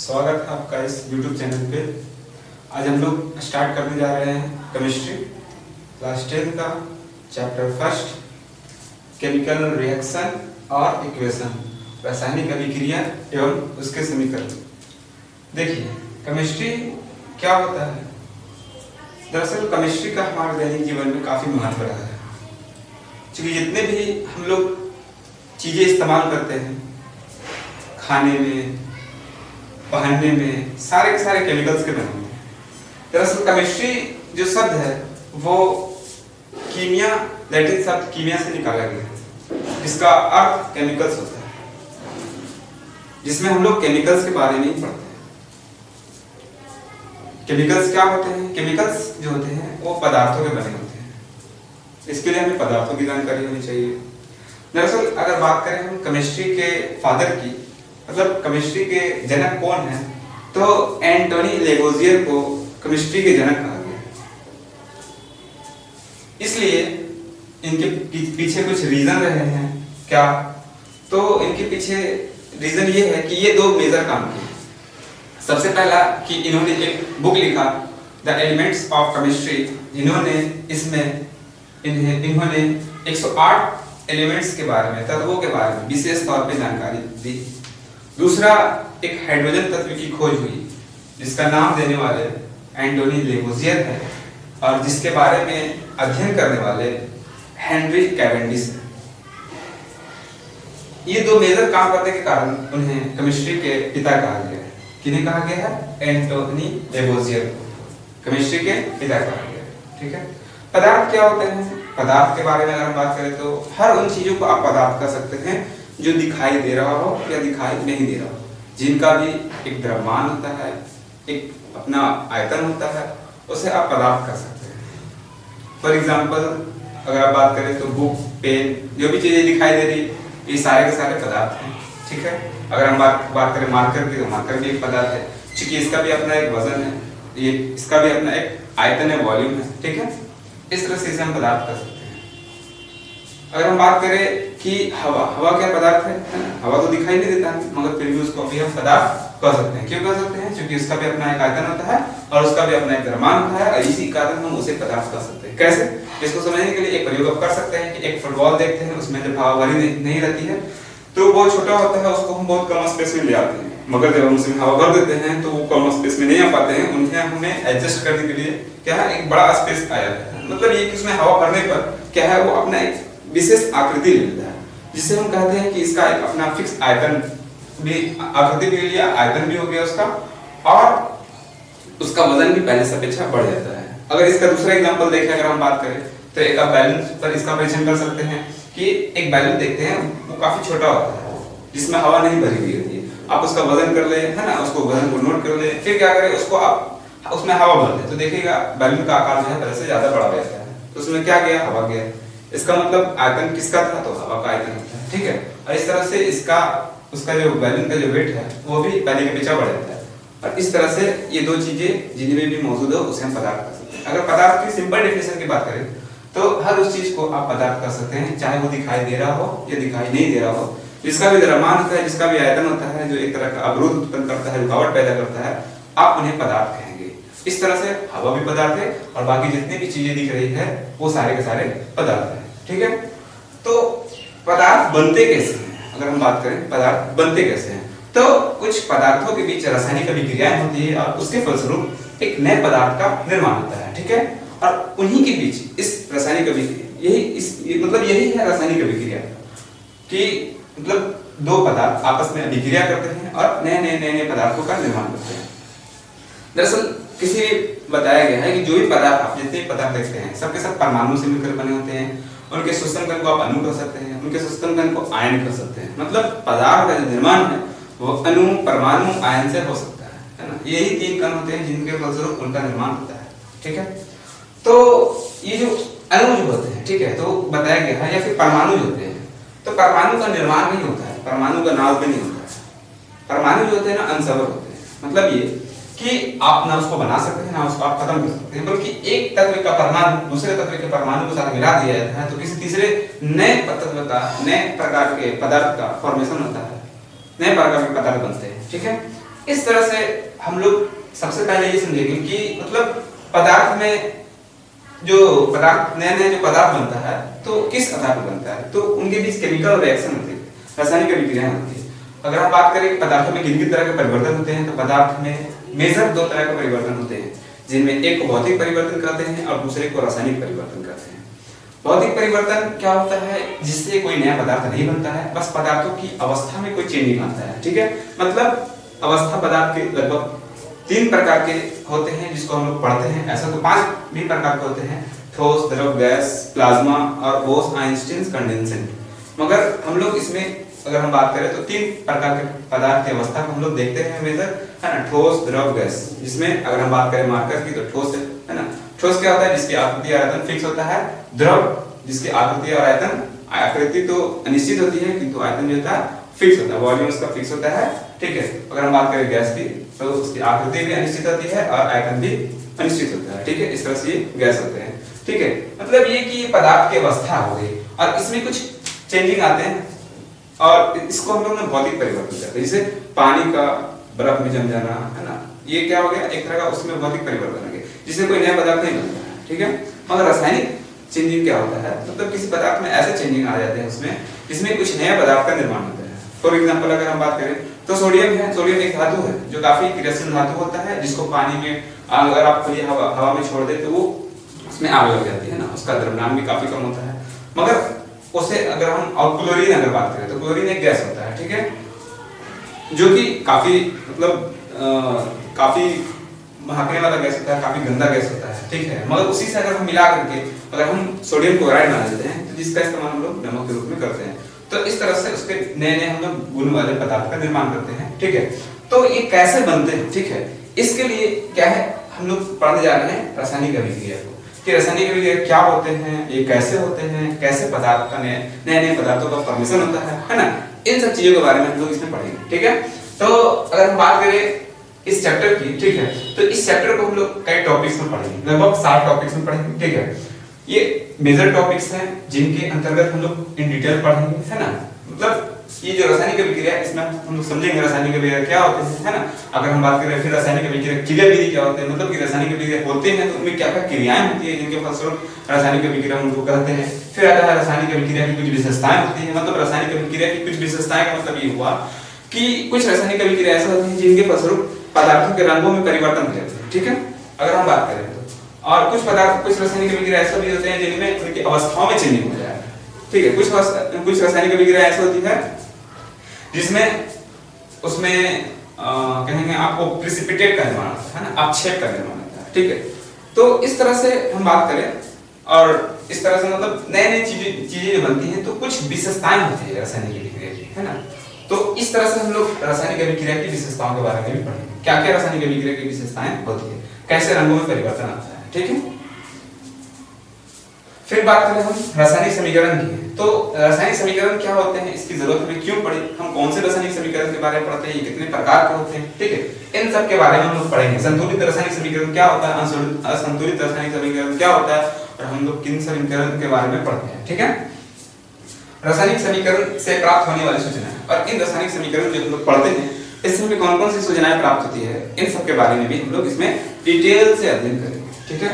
स्वागत है आपका इस YouTube चैनल पे। आज हम लोग स्टार्ट करने जा रहे हैं केमिस्ट्री क्लास 10 का चैप्टर फर्स्ट, केमिकल रिएक्शन और इक्वेशन, रासायनिक अभिक्रिया एवं उसके समीकरण। देखिए केमिस्ट्री क्या होता है। दरअसल केमिस्ट्री का हमारे दैनिक जीवन में काफ़ी महत्व रहा है, क्योंकि जितने भी हम लोग चीज़ें इस्तेमाल करते हैं खाने में, पहनने में, सारे के सारे केमिकल्स के बने होते हैं। दरअसल केमिस्ट्री जो शब्द है वो कीमिया, लैटिन शब्द कीमिया से निकाला गया है, जिसका अर्थ केमिकल्स होता है, जिसमें हम लोग केमिकल्स के बारे में ही पढ़ते हैं। केमिकल्स क्या होते हैं? केमिकल्स जो होते हैं वो पदार्थों के बने होते हैं। इसके लिए हमें पदार्थों की जानकारी होनी चाहिए। दरअसल अगर बात करें हम केमिस्ट्री के फादर की, मतलब केमिस्ट्री के जनक कौन है, तो एंटोनी लेवोजियर को केमिस्ट्री के जनक कहा गया। इसलिए इनके पीछे कुछ रीजन रहे हैं। क्या? तो इनके पीछे रीजन ये है कि ये दो मेजर काम किए। सबसे पहला कि इन्होंने एक बुक लिखा द एलिमेंट्स ऑफ केमिस्ट्री, जिन्होंने इसमें इन्होंने 108 एलिमेंट्स के बारे में, तत्वों के बारे में विशेष तौर पे जानकारी दी। दूसरा, एक हाइड्रोजन तत्व की खोज हुई जिसका नाम देने वाले एंटोनी लेवोजियर है और जिसके बारे में अध्ययन करने वाले हेनरी कैवेंडिश है। ये दो मेजर काम करने के कारण उन्हें केमिस्ट्री के पिता कहा गया है। किन्हें कहा गया है? एंटोनी लेवोजियर को केमिस्ट्री के पिता कहा गया है। ठीक है। पदार्थ क्या होते हैं? पदार्थ के बारे में अगर हम बात करें तो हर उन चीजों को आप पदार्थ कर सकते हैं जो दिखाई दे रहा हो या दिखाई नहीं दे रहा हो, जिनका भी एक द्रव्यमान होता है, एक अपना आयतन होता है, उसे आप पदार्थ कर सकते हैं। फॉर एग्जाम्पल अगर आप बात करें तो बुक, पेन, जो भी चीजें दिखाई दे रही, ये सारे के सारे पदार्थ हैं। ठीक है। अगर हम बात करें मार्कर की, तो मार्कर भी एक पदार्थ है, क्योंकि इसका भी अपना एक वजन है, ये इसका भी अपना एक आयतन है, वॉल्यूम है। ठीक है। इस तरह से इसे हम पदार्थ कर सकते हैं। अगर हम बात करें कि हवा क्या पदार्थ है ना? हवा तो दिखाई नहीं देता है, मगर फिर भी उसको भी हम पदार्थ कर सकते हैं। क्यों कर सकते हैं? क्योंकि उसका भी अपना एक आयतन होता है और उसका भी अपना एक द्रव्यमान होता है, और इसी कारण हम उसे पदार्थ कर सकते हैं। कैसे? इसको समझने के लिए एक प्रयोग आप कर सकते हैं कि एक फुटबॉल देखते हैं, उसमें जब हवा भरी नहीं रहती है तो वो छोटा होता है, उसको हम बहुत कम स्पेस में ले आते हैं, मगर जब हम उसमें हवा भर देते हैं तो वो कम स्पेस में नहीं आ पाते हैं। उन्हें हमें एडजस्ट करने के लिए क्या है, एक बड़ा स्पेस आ जाता है। मतलब ये कि उसमें हवा भरने पर क्या है, वो अपना एक विशेष आकृति ले लेता है, जिसे हम कहते हैं कि इसका एक अपना फिक्स आयतन भी, आकृति भी लिया, आयतन भी हो गया उसका, और उसका वजन भी पहले से अपेक्षा बढ़ जाता है। अगर इसका दूसरा एग्जांपल देखें, अगर हम बात करें तो एक आप बैलून पर इसका परीक्षण कर सकते हैं कि एक बैलून देखते हैं, वो काफी छोटा होता है, जिसमें हवा नहीं भरी हुई होती है। आप उसका वजन कर ले, है ना, उसको वजन को नोट कर ले, फिर क्या करें, उसको आप उसमें हवा भर दे, तो देखिएगा बैलून का आकार जो है पहले से ज्यादा बड़ा हो जाता है। तो उसमें क्या गया? हवा गया। इसका मतलब आयतन किसका था? तो हवा का आयतन होता है। ठीक है। और इस तरह से उसका जो बैलून का जो वेट है वो भी पहले के पीछे बढ़ जाता है। और इस तरह से ये दो चीजें जिनमें भी मौजूद हो उसे हम पदार्थ कर सकते हैं। अगर पदार्थ की सिंपल डेफिनेशन की बात करें तो हर उस चीज को आप पदार्थ कर सकते हैं, चाहे वो दिखाई दे रहा हो या दिखाई नहीं दे रहा हो, जिसका भी द्रव्यमान होता है, जिसका भी आयतन होता है, जो एक तरह का अवरोध उत्पन्न करता है, रुकावट पैदा करता है, आप उन्हें पदार्थ कहेंगे। इस तरह से हवा भी पदार्थ है और बाकी जितनी भी चीजें दिख रही है वो सारे के सारे पदार्थ है। ठीक है। तो पदार्थ बनते कैसे हैं? अगर हम बात करें पदार्थ बनते कैसे हैं, तो कुछ पदार्थों के बीच रासायनिक अभिक्रियाएं होती है और उसके फलस्वरूप एक नए पदार्थ का निर्माण होता है। ठीक है। और उन्हीं के बीच इस रासायनिक अभिक्रिया, यही है रासायनिक अभिक्रिया, कि मतलब दो पदार्थ आपस में अभिक्रिया करते हैं और नए पदार्थों का निर्माण करते हैं। दरअसल किसी बताया गया है कि जो भी पदार्थ, आप जितने पदार्थ देखते हैं, सबके सब परमाणु से मिलकर बने होते हैं। उनके सूक्ष्म कण को आप अणु कर सकते हैं, उनके सूक्ष्म कण को आयन कर सकते हैं। मतलब पदार्थ का जो निर्माण है वो अणु, परमाणु, आयन से हो सकता है ना। यही तीन कण होते हैं जिनके फलस्वरूप उनका निर्माण होता है। ठीक है। तो ये जो अणु जो होते हैं, ठीक है, तो बताया गया है, या फिर परमाणु जो होते हैं, तो परमाणु का निर्माण नहीं होता है, परमाणु का नाश भी नहीं होता है। परमाणु जो होते हैं ना, अनसवर होते हैं। मतलब ये कि आप ना उसको बना सकते हैं ना उसको आप खत्म कर सकते हैं, बल्कि एक तत्व का परमाणु दूसरे तत्व के परमाणु के साथ मिला दिया जाता है तो किसी तीसरे नए तत्व का, नए प्रकार के पदार्थ का फॉर्मेशन होता है, नए प्रकार के पदार्थ बनते हैं। ठीक है। इस तरह से हम लोग सबसे पहले ये समझेंगे कि मतलब पदार्थ में जो पदार्थ नए नए जो पदार्थ बनता है तो किस आधार पर बनता है, तो उनके बीच केमिकल रिएक्शन होती है, रासायनिक अभिक्रियाएं होती है। अगर हम बात करें पदार्थों में किन किन तरह के परिवर्तन होते हैं, तो पदार्थ में मेजर दो तरह के परिवर्तन होते हैं, जिनमें एक को भौतिक परिवर्तन कहते हैं और दूसरे को रासायनिक परिवर्तन कहते हैं। भौतिक परिवर्तन क्या होता है, जिससे कोई नया पदार्थ नहीं बनता है, बस पदार्थों की अवस्था में कोई चेंजिंग आता है, ठीक है। मतलब अवस्था पदार्थ के लगभग 3 प्रकार के होते हैं जिसको हम लोग पढ़ते हैं, ऐसा तो 5 भी प्रकार के होते हैं, ठोस, द्रव, गैस, प्लाज्मा और बोस-आइंस्टीन कंडेंसेंट। मगर हम लोग इसमें अगर हम बात करें तो 3 प्रकार के पदार्थ की अवस्था को हम लोग देखते हैं मेजर, है ना, ठोस, द्रव, गैस। जिसमें अगर हम बात करें मार्कर की तो ठोस है ना, ठोस क्या होता है, जिसकी आकृति आयतन फिक्स होता है। द्रव जिसकी आकृति और आयतन, आकृति तो अनिश्चित होती है किंतु आयतन जो होता है फिक्स होता है, वॉल्यूम उसका फिक्स होता है, ठीक है। अगर हम बात करें गैस की तो उसकी आकृति भी अनिश्चित होती है और आयतन भी अनिश्चित होता है, ठीक है। इस तरह से ये गैस होते हैं, ठीक है। मतलब ये कि पदार्थ की अवस्था हो गई और इसमें कुछ चेंजिंग आते हैं और इसको हम लोग ना भौतिक परिवर्तन कहते हैं। जैसे पानी का बर्फ में जम जाना, है ना, ये क्या हो गया, एक तरह का उसमें भौतिक परिवर्तन हो गया, जिससे कोई नया पदार्थ नहीं बनता है, ठीक है। मगर रासायनिक चेंजिंग क्या होता है, मतलब किसी पदार्थ में ऐसे चेंजिंग आ जाते हैं उसमें जिसमें कुछ नया पदार्थ का निर्माण होता है। फॉर एग्जांपल अगर हम बात करें तो सोडियम है, सोडियम एक धातु है जो काफी क्रियाशील धातु होता है, जिसको पानी में अगर आप खुली हवा में छोड़ दे तो वो उसमें आग लग जाती है ना, उसका द्रव्यमान भी काफी कम होता है। मगर उसे अगर हम, और क्लोरीन अगर बात करें तो क्लोरीन एक गैस होता है, ठीक है, जो कि काफी मतलब काफी महकने वाला गैस होता है, काफी गंदा गैस होता है, ठीक है। मगर उसी से अगर हम मिला करके अगर हम सोडियम क्लोराइड बना देते हैं तो जिसका इस्तेमाल हम लोग नमक के रूप में करते हैं, तो इस तरह से उसके नए नए हम लोग गुण वाले पदार्थ का निर्माण करते हैं, ठीक है। तो ये कैसे बनते हैं, ठीक है, इसके लिए क्या है, हम लोग पढ़ने जा रहे हैं रासायनिक अभिक्रिया को, कि रासायनिक अभिक्रिया क्या होते हैं, ये कैसे होते हैं, कैसे पदार्थ का नए नए पदार्थों का फॉर्मेशन होता है ना, इन सब चीजों के बारे में हम लोग इसमें पढ़ेंगे, ठीक है। तो अगर हम बात करें इस चैप्टर की, ठीक है, तो इस चैप्टर को हम लोग कई टॉपिक्स में पढ़ेंगे, लगभग 7 टॉपिक्स में पढ़ेंगे, ठीक है। ये मेजर टॉपिक्स हैं जिनके अंतर्गत हम लोग इन डिटेल पढ़ेंगे, है ना। मतलब ये जो रासायनिक अभिक्रिया है इसमें हम लोग समझेंगे रासायनिक अभिक्रिया क्या होते हैं, है ना। अगर हम बात करें फिर रासायनिक अभिक्रिया क्रियाविधि क्या होते हैं, मतलब कि रासायनिक अभिक्रिया होते हैं तो उनमें क्या क्या क्रियाएं होती है जिनके फलस्वरूप रासायनिक अभिक्रिया हम उनको कहते हैं। फिर आता है रासायनिक अभिक्रिया की कुछ विशेषताएं होती है, मतलब रासायनिक अभिक्रिया की कुछ विशेषताएं का मतलब ये हुआ कि कुछ रासायनिक अभिक्रिया ऐसे होती है जिनके फलस्वरूप पदार्थों के रंगों में परिवर्तन हो जाते हैं, ठीक है, अगर हम बात करें तो। और कुछ पदार्थ, कुछ रासायनिक अभिक्रिया ऐसे भी होते हैं जिनमें उनकी अवस्थाओं में चेंजिंग हो जाए, ठीक है। कुछ रासायनिक अभिक्रिया ऐसी होती है जिसमें उसमें कहेंगे आपको प्रिसिपिटेट का निर्माण होता है ना, अपक्षेप का निर्माण होता है, ठीक है। तो इस तरह से हम बात करें और इस तरह से मतलब नए नए चीजें जो बनती हैं तो कुछ विशेषताएं होती है रासायनिक अभिक्रिया की, है ना। तो इस तरह से हम लोग रासायनिक अभिक्रिया की विशेषताओं के बारे में भी पढ़ेंगे, क्या क्या रासायनिक अभिक्रिया की विशेषताएं होती है, कैसे रंगों में परिवर्तन आता है, ठीक है। फिर बात करें हम रासायनिक समीकरण की, तो रासायनिक समीकरण क्या होते हैं, इसकी जरूरत हमें क्यों पड़ी, हम कौन से रासायनिक समीकरण के बारे में पढ़ते हैं, ये कितने प्रकार के होते हैं, ठीक है, इन सब के बारे में हम लोग पढ़ेंगे। संतुलित रासायनिक समीकरण क्या होता है, असंतुलित रासायनिक समीकरण क्या होता है, और हम लोग किन समीकरण के बारे में पढ़ते हैं, ठीक है। रासायनिक समीकरण से प्राप्त होने वाली सूचनाएं, और इन रासायनिक समीकरण जो हम लोग पढ़ते हैं इसमें हमें कौन कौन सी सूचनाएं प्राप्त होती है, इन सब के बारे में भी हम लोग इसमें डिटेल से अध्ययन करेंगे, ठीक है।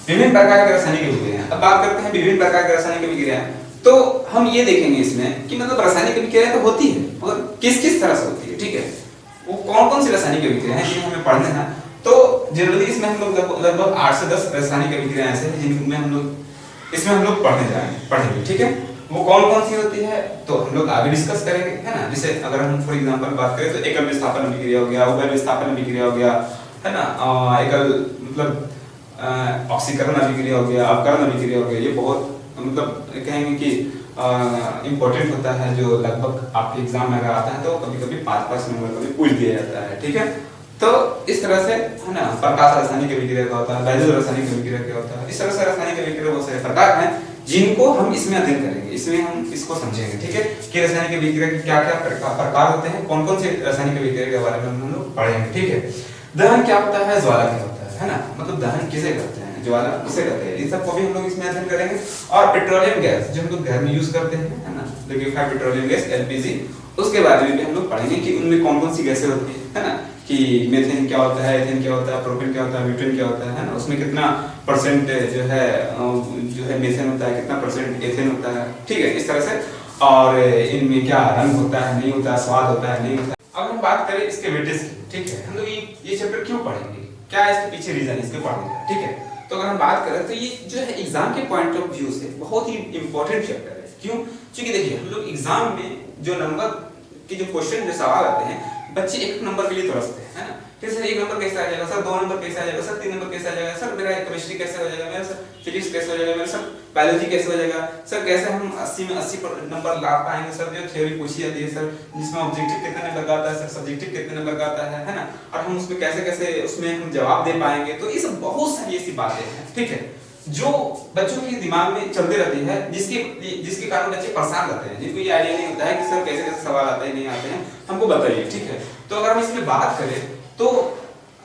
विभिन्न प्रकार के रासायनिक अभिक्रियाएं, अब बात करते हैं विभिन्न प्रकार के रासायनिक अभिक्रियाएं, तो हम ये देखेंगे इसमें कि मतलब रासायनिक अभिक्रियाएं तो होती है और किस किस तरह से होती है, ठीक है, वो कौन कौन सी रासायनिक अभिक्रियाएं हैं जिन्हें हमें पढ़ना है। तो जनरली इसमें हम लोग लगभग 8 से 10 रासायनिक अभिक्रियाएं ऐसे हैं जिनमें हम लोग पढ़ेंगे, ठीक है। वो कौन कौन सी होती है तो हम लोग आगे डिस्कस करेंगे, है ना। जैसे अगर हम फॉर एग्जांपल बात करें तो एकल विस्थापन अभिक्रिया हो गया, उभय विस्थापन अभिक्रिया हो गया, है ना, एकल मतलब ऑक्सीकरण अभिक्रिया हो गया, अपकरण अभिक्रिया हो गया, ये बहुत मतलब कहेंगे कि इम्पोर्टेंट होता है, जो लगभग आपके एग्जाम में अगर आता है तो कभी-कभी 5-5 नंबर का भी पूछ दिया जाता है, ठीक है। तो इस तरह से, है ना, प्रकाश रासायनिक अभिक्रिया का होता है, वैद्युत रासायनिक अभिक्रिया का होता है, इस तरह से रासायनिक अभिक्रिया बहुत सारे प्रकार हैं जिनको हम इसमें अध्ययन करेंगे, इसमें हम इसको समझेंगे, ठीक है, कि रासायनिक अभिक्रिया के क्या क्या प्रकार होते हैं, कौन कौन से रासायनिक अभिक्रिया के बारे में हम लोग पढ़ेंगे, ठीक है। दहन क्या होता है, ज्वाला क्या होता है ना, मतलब दहन किसे कहते हैं, ज्वाला किसे कहते हैं, इन सबको भी हम लोग इसमें अध्ययन करेंगे। और पेट्रोलियम गैस जो हम लोग घर में यूज करते हैं, है ना, लिक्विफाइड पेट्रोलियम गैस LPG, उसके बारे में भी हम लोग पढ़ेंगे कि उनमें कौन कौन सी गैसें होती है ना, कि मीथेन क्या होता है, एथेन क्या होता है, प्रोपेन क्या होता है, ब्यूटेन क्या होता है ना, उसमें कितना परसेंट जो है मीथेन होता है, कितना परसेंट एथेन होता है, ठीक है, इस तरह से। और इनमें क्या रंग होता है, नहीं होता, स्वाद होता है, नहीं होता। अब हम बात करें इसके वेटेज की, ठीक है, हम लोग ये चैप्टर क्यों पढ़ेंगे, क्या है इसके पीछे रीजन इसके पढ़ने का, ठीक है। तो अगर हम बात करें तो ये जो है एग्जाम के पॉइंट ऑफ व्यू से बहुत ही इंपॉर्टेंट चैप्टर है। क्यों? क्योंकि देखिए हम लोग एग्जाम में जो नंबर के जो क्वेश्चन, जो सवाल आते हैं, बच्चे एक नंबर के लिए तरसते हैं, है ना, फिर सर 1 नंबर कैसे आ जाएगा, सर 2 नंबर कैसे आ जाएगा, सर 3 नंबर कैसे आ जाएगा, सर मेरा केमिस्ट्री कैसे हो जाएगा, मेरा सर फिजिक्स कैसे हो जाएगा, मेरा सर बायोलॉजी कैसे हो जाएगा, सर कैसे हम 80 में 80 नंबर ला पाएंगे, सर जो थ्योरी पूछी जाती है सर जिसमें ऑब्जेक्टिव कितने नंबर का आता है, सर सब्जेक्टिव कितने नंबर का आता है ना, और हम उसमें कैसे कैसे उसमें हम जवाब दे पाएंगे। तो ये सब बहुत सारी ऐसी बातें हैं, ठीक है, जो बच्चों के दिमाग में चलते रहती है, जिसके कारण बच्चे परेशान रहते हैं, जिनको ये आइडिया नहीं होता है कि सर कैसे कैसे सवाल आते हैं, नहीं आते हैं, हमको बताइए, ठीक है। तो अगर हम इसमें बात करें तो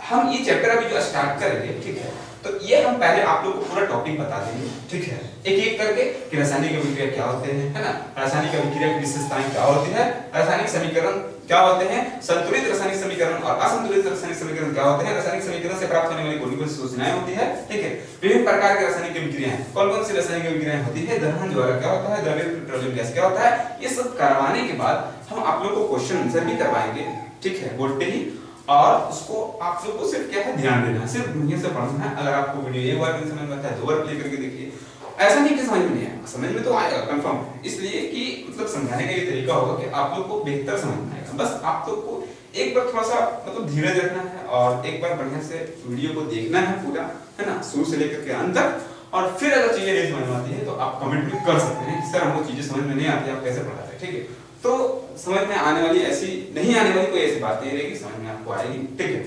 हम ये चैप्टर अभी जो स्टार्ट करेंगे, ठीक है, तो ये हम पहले आप लोग को पूरा टॉपिक बता देंगे, ठीक है, एक एक करके कि रासायनिक अभिक्रिया क्या होते हैं, है ना, रासायनिक अभिक्रिया की विशेषताएं क्या होती है, रासायनिक समीकरण क्या होते हैं, संतुलित रासायनिक समीकरण और असंतुलित रासायनिक समीकरण क्या होते हैं, रासायनिक समीकरण से प्राप्त होने वाली कौन-कौन सी सूचनाएं होती है, ठीक है, विभिन्न प्रकार के रासायनिक अभिक्रियाएं, कौन-कौन सी रासायनिक अभिक्रियाएं होती है, दहन द्वारा क्या होता है, द्रवित पेट्रोलियम गैस क्या होता है, ये सब करवाने के बाद हम आप लोग को क्वेश्चन आंसर भी करवाएंगे, ठीक है, बोर्ड पे ही। और उसको आप लोग को सिर्फ क्या है, ध्यान देना है, सिर्फ दुनिया से पढ़ना है। अगर आपको वीडियो एक बार नहीं समझ में आता है, 2 बार प्ले करके देखिए, ऐसा नहीं कि समझ में नहीं आएगा, समझ में तो आएगा कंफर्म, इसलिए कि मतलब समझाने का ये तरीका होगा कि आप लोग को बेहतर समझ में आएगा। बस आप लोग को एक बार थोड़ा सा मतलब धीरज रखना है और एक बार बढ़िया से वीडियो को देखना है पूरा, है ना, शुरू से लेकर के अंत तक। और फिर अगर चीजें नहीं समझ में आती है तो आप कमेंट भी कर सकते हैं, सर हमको चीजें समझ में नहीं आती, आप कैसे पढ़ाते हैं, ठीक है। तो समझ में आने वाली ऐसी नहीं आने वाली कोई ऐसी बात नहीं रहेगी, समझ में आपको आएगी, ठीक है।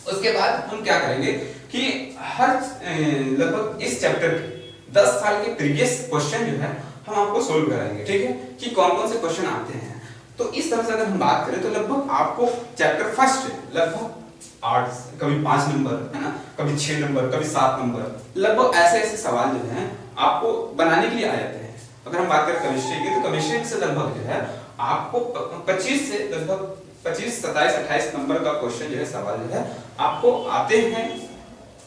उसके बाद हम क्या करेंगे कि हर लगभग इस चैप्टर के 10 साल के प्रीवियस क्वेश्चन जो है हम आपको सोल्व कराएंगे, ठीक है, कि कौन-कौन से क्वेश्चन आते हैं। तो इस तरह से अगर हम बात करें तो लगभग आपको चैप्टर फर्स्ट लगभग 8 कभी 5 नंबर, है ना, कभी 6 नंबर, कभी 7 नंबर, लगभग ऐसे ऐसे सवाल जो हैं आपको बनाने के लिए आ जाते हैं। अगर हम बात करें केमिस्ट्री की, तो केमिस्ट्री से लगभग जो है आपको 25 से लगभग 25, 27, 28 नंबर का क्वेश्चन जो है, सवाल जो है आपको आते हैं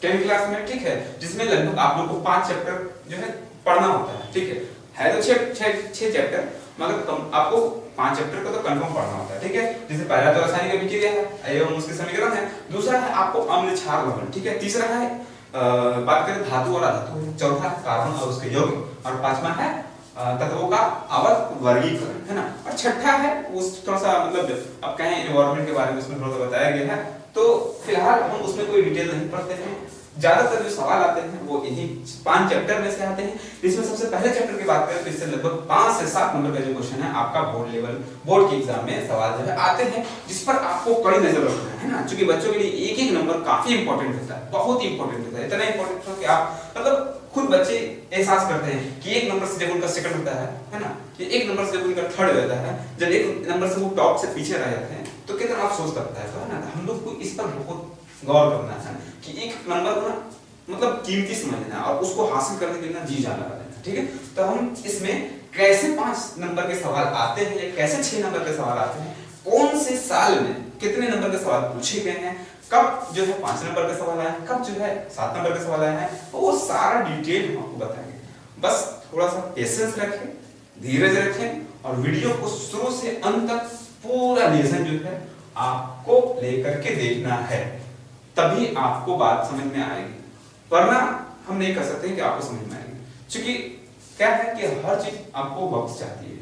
10th क्लास में, ठीक है, जिसमें लगभग आप लोग को 5 चैप्टर जो है पढ़ना होता है, ठीक है तो 6 चैप्टर, मगर आपको 5 चैप्टर को तो कंफर्म पढ़ना होता है, ठीक है। जैसे पहला तो रासायनिक अभिक्रिया है एवं उसके समीकरण है, दूसरा है आपको अम्ल क्षार लवण, ठीक है, तीसरा है बात करें धातु और अधातु, चौथा है कार्बन और उसके यौगिक, और पांचवा है तत्वों का आवर्त वर्गीकरण, है ना, और छठा है उस थोड़ा सा मतलब अब कहें एनवायरनमेंट के बारे में उसमें थोड़ा सा बताया गया है। तो फिलहाल हम उसमें कोई डिटेल नहीं पढ़ते हैं, ज्यादातर जो सवाल आते हैं वो इन्हीं 5 चैप्टर में से आते हैं। इसमें सबसे पहले चैप्टर की बात करें तो इससे लगभग 5 से 7 नंबर का जो क्वेश्चन है आपका बोर्ड के एग्जाम में सवाल जो है आते हैं, जिस पर आपको कड़ी नजर रखना है ना, क्योंकि बच्चों के लिए एक एक नंबर काफी इंपॉर्टेंट होता है, बहुत इंपॉर्टेंट होता है, इतना इंपॉर्टेंट हो कि आप मतलब खुद बच्चे एहसास करते हैं कि 1 नंबर से जब उनका सेकंड होता है ना, कि 1 नंबर से जब उनका थर्ड होता है, जब 1 नंबर से वो टॉप से पीछे रह जाते हैं तो कितना अफसोस लगता है, तो है ना, हम लोग को इस पर बहुत गौर करना है कि 1 नंबर को ना मतलब कीमती समझना और उसको हासिल करने के लिए ना जी जान लगा देना, ठीक है। तो हम इसमें कैसे 5 नंबर के सवाल आते हैं या कैसे 6 नंबर के सवाल आते हैं, कौन से साल में कितने नंबर के सवाल पूछे गए हैं, कब जो है 5 नंबर के सवाल आए, कब जो है 7 नंबर के सवाल आए हैं, वो सारा डिटेल हम आपको बताएंगे। बस थोड़ा सा पेशेंस रखें, धीरज रखें और वीडियो को शुरू से अंत तक पूरा लेसन जो है आपको लेकर के देखना है, तभी आपको बात समझ में आएगी, वरना हम नहीं कर सकते कि आपको समझ में आएगी। क्योंकि क्या है कि हर चीज आपको वक्त चाहती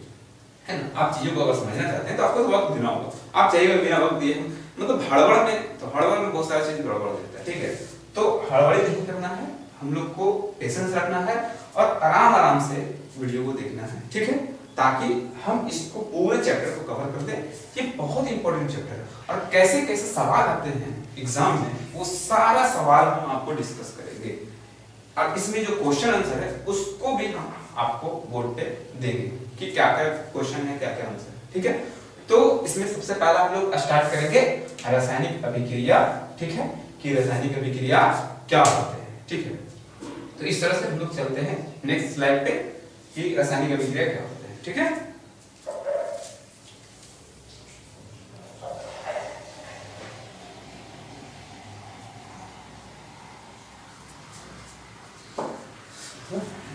है ना, आप चीजों को अगर समझना चाहते हैं तो आपको तो वक्त देना होगा, आप चाहिए बिना वक्त दिए मतलब हड़बड़ में बहुत सारी चीज गड़बड़ हो जाता है, ठीक है। तो हड़बड़ी नहीं करना है, हम लोग को पेशेंस रखना है और आराम से वीडियो को देखना है, ठीक है, ताकि हम इसको पूरे चैप्टर को कवर कर दें। ये बहुत इंपॉर्टेंट चैप्टर है और कैसे कैसे सवाल आते हैं एग्जाम में वो सारा सवाल हम आपको डिस्कस करेंगे, और इसमें जो क्वेश्चन आंसर है उसको भी हम आपको बोर्ड पे देंगे कि क्या क्या क्वेश्चन है, क्या क्या आंसर है, ठीक है। तो इसमें सबसे पहला हम लोग स्टार्ट करेंगे रासायनिक अभिक्रिया, ठीक है, कि रासायनिक अभिक्रिया क्या होते हैं, ठीक है। तो इस तरह से हम लोग चलते हैं नेक्स्ट स्लाइड पे कि रासायनिक अभिक्रिया क्या होते हैं, ठीक है। हाँ?